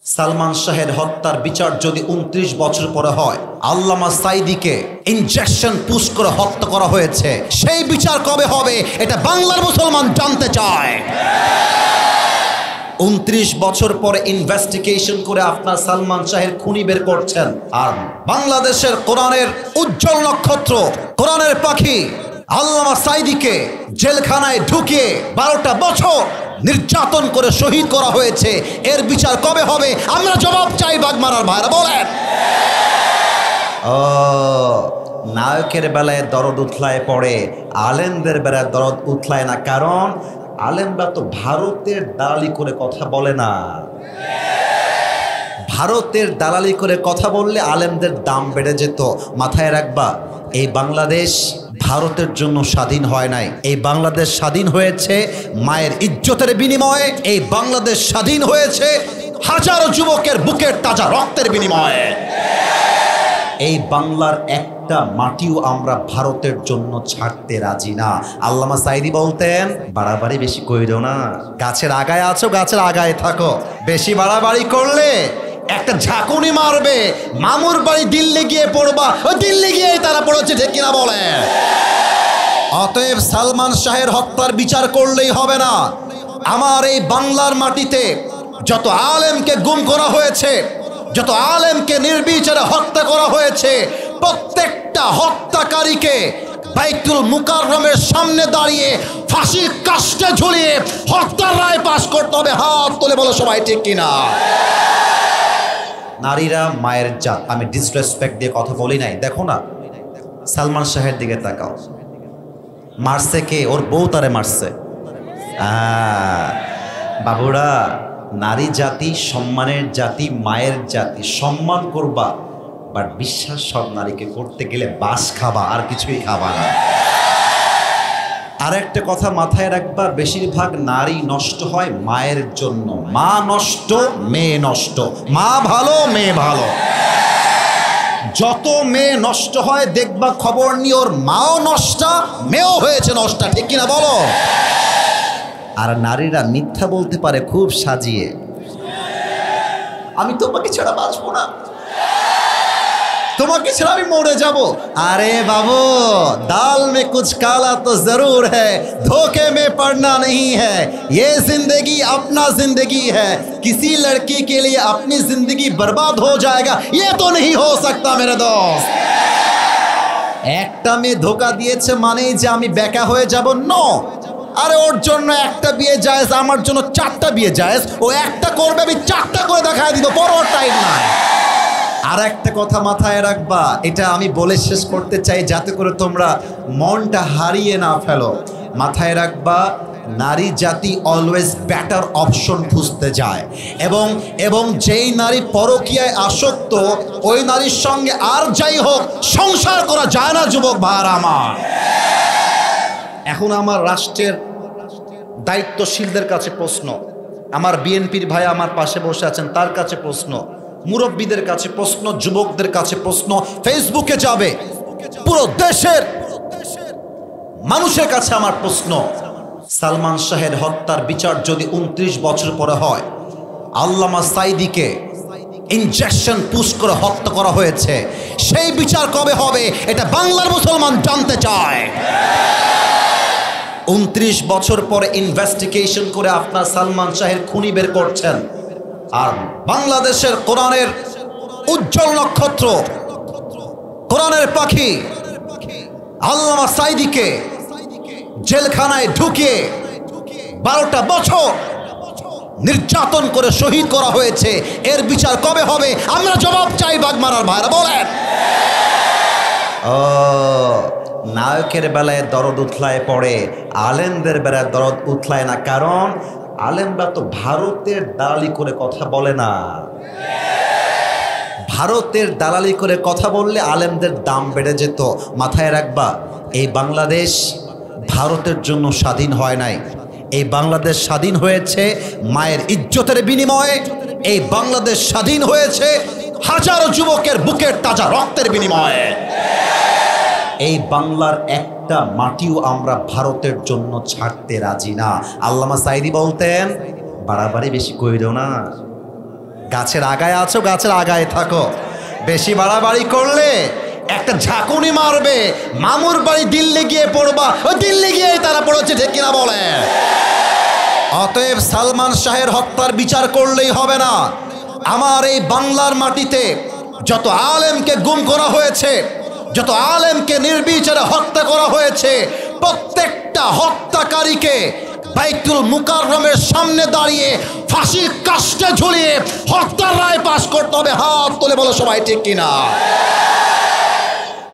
সালমান শাহের হত্যার বিচার যদি ২৯ বছর পরে হয়, আল্লামা সাঈদীকে ইনজেকশন পুশ করে হত্যা করা হয়েছে, সেই বিচার কবে হবে এটা বাংলার মুসলমান জানতে চায়। ২৯ বছর পরে ইনভেস্টিগেশন করে আপনার সালমান শাহের খুনি বের করছেন, আর বাংলাদেশের কোরআনের উজ্জ্বল নক্ষত্র, কোরআনের পাখি আল্লামা সাঈদীকে জেলখানায় ঢুকিয়ে ১২টা বছর নির্যাতন করে শহীদ করা হয়েছে। এর বিচার কবে হবে? আমরা জবাব চাই। বাগমারার ভাইরা বলেন। নায়কের বেলায় দরদ উথলায় পড়ে, আলেমদের বেলায় দরদ উথলায় না, কারণ আলেমরা তো ভারতের দালালি করে কথা বলে না। ভারতের দালালি করে কথা বললে আলেমদের দাম বেড়ে যেত। মাথায় রাখবা, এই বাংলাদেশ ভারতের জন্য স্বাধীন হয় নাই। এই বাংলাদেশ স্বাধীন হয়েছে মায়ের ইজ্জতের বিনিময়ে। এই বাংলাদেশ স্বাধীন হয়েছে হাজারো যুবকের বুকের তাজা রক্তের বিনিময়ে। এই বাংলার একটা মাটিও আমরা ভারতের জন্য ছাড়তে রাজি না। আল্লামা সাঈদী বলতেন, বাড়াবাড়ি বেশি কইরো না, গাছের আগায় আছো, গাছের আগায় থাকো। বেশি বাড়াবাড়ি করলে একটা ঝাঁকুনি মারবে, মামুর বাড়ি দিল্লি গিয়ে পড়বা, ওই দিল্লি গিয়ে তারা পড়েছে, ঠিক কিনা বলে। অতএব সালমান শাহের হত্যার বিচার করলেই হবে না। আমার এই বাংলার মাটিতে যত আলেমকে গুম করা হয়েছে, যত আলেমকে নির্বিচারে হত্যা করা হয়েছে, প্রত্যেকটা হত্যাকারীকে বাইতুল মুকাররমের সামনে দাঁড়িয়ে ফাঁসির কাস্টে ঝুলিয়ে হত্যার রায় পাশ করতে হবে। হাত তুলে বলো সবাই, ঠিক কিনা। নারীরা মায়ের জাত, আমি ডিসরেসপেক্ট দিয়ে কথা বলি নাই। দেখো না, সালমান শাহের দিকে তাকাও, মারছে কে? ওর বউ তারে মারছে। বাবুরা, নারী জাতি সম্মানের জাতি, মায়ের জাতি, সম্মান করবা, বাট বিশ্বাস সব নারীকে করতে গেলে বাস খাবা, আর কিছুই খাবা না। আর একটা কথা মাথায় রাখবা, বেশিরভাগ নারী নষ্ট হয় মায়ের জন্য। মা নষ্ট, মেয়ে নষ্ট। মা ভালো, মেয়ে ভালো। যত মেয়ে নষ্ট হয় দেখবা খবর নিয়ে ওর মাও নষ্টা, মেয়েও হয়েছে নষ্টা, ঠিক কিনা বলো। আর নারীরা মিথ্যা বলতে পারে খুব সাজিয়ে, আমি তোমাকে ছাড়া বাঁচবো না, তোমাকে ছাড়া আমি মরে যাব। আরে বাবু, दाल में कुछ काला तो जरूर है, धोखे में पड़ना नहीं है, ये जिंदगी अपना जिंदगी है, किसी लड़की के लिए अपनी जिंदगी बर्बाद हो जाएगा ये तो नहीं हो सकता मेरे दोस्त। একটা মেয়ে ধোকা দিয়েছে মানেই যে আমি বেকা হয়ে যাব? নো। আরে ওর জন্য একটা বিয়ে জায়েজ, আমার জন্য 4টা বিয়ে জায়েজ। ও একটা করবে, আমি 4টা করে দেখায় দিব, বড় টাইম নাই। আর একটা কথা মাথায় রাখবা, এটা আমি বলে শেষ করতে চাই যাতে করে তোমরা মনটা হারিয়ে না ফেলো। মাথায় রাখবা, নারী জাতি অলওয়েজ বেটার অপশন খুঁজতে যায়, এবং যেই নারী পরকীয়ায় আসক্ত, ওই নারীর সঙ্গে আর যাই হোক সংসার করা যায় না। যুবক ভাইরা আমার, এখন আমার রাষ্ট্রের দায়িত্বশীলদের কাছে প্রশ্ন, আমার বিএনপির ভাই আমার পাশে বসে আছেন, তার কাছে প্রশ্ন, মুরব্বীদের কাছে প্রশ্ন, যুবকদের কাছে প্রশ্ন, ফেসবুকে যাবে, পুরো দেশের মানুষের কাছে আমার প্রশ্ন, সালমান শাহের হত্যার বিচার যদি ২৯ বছর পরে হয়, আল্লামা সাঈদীকে ইনজেকশন পুশ করে হত্যা করা হয়েছে, সেই বিচার কবে হবে এটা বাংলার মুসলমান জানতে চায়। ২৯ বছর পরে ইনভেস্টিগেশন করে আপনার সালমান শাহের খুনি বের করছেন, আর বাংলাদেশের কোরআনের উজ্জ্বল নক্ষত্র, কোরআনের পাখি আল্লামা সাঈদীকে জেলখানায় ঢুকিয়ে ১২টা বছর নির্যাতন করে শহীদ করা হয়েছে। এর বিচার কবে হবে? আমরা জবাব চাই। বাগমারার ভাইরা বলেন। নায়কের বেলায় দরদ উথলায় পড়ে, আলেমদের বেলায় দরদ উথলায় না, কারণ আলেমরা তো ভারতের দালালি করে কথা বলে না। ভারতের দালালি করে কথা বললে আলেমদের দাম বেড়ে যেত। মাথায় রাখবা, এই বাংলাদেশ ভারতের জন্য স্বাধীন হয় নাই। এই বাংলাদেশ স্বাধীন হয়েছে মায়ের ইজ্জতের বিনিময়ে। এই বাংলাদেশ স্বাধীন হয়েছে হাজারো যুবকের বুকের তাজা রক্তের বিনিময়ে। এই বাংলার একটা মাটিও আমরা ভারতের জন্য ছাড়তে রাজি না। আল্লামা সাঈদী বলতেন, বাড়াবাড়ি বেশি কইরো না, গাছের আগায় আছো, গাছের আগায় থাকো। বেশি বাড়াবাড়ি করলে একটা ঝাঁকুনি মারবে, মামুর বাড়ি দিল্লি গিয়ে পড়বা, ওই দিল্লি গিয়ে তারা পড়েছে, ঠিক কিনা বলে? অতএব সালমান শাহের হত্যার বিচার করলেই হবে না। আমার এই বাংলার মাটিতে যত আলেমকে গুম করা হয়েছে, যত আলেমকে নির্বিচারে হত্যা করা হয়েছে, প্রত্যেকটা হত্যাকারীকে বাইতুল মুকাররমের সামনে দাঁড়িয়ে ফাঁসির কাস্টে ঝুলিয়ে হত্যার রায় পাশ করতে হবে। হাত তুলে বলো সবাই, ঠিক কিনা?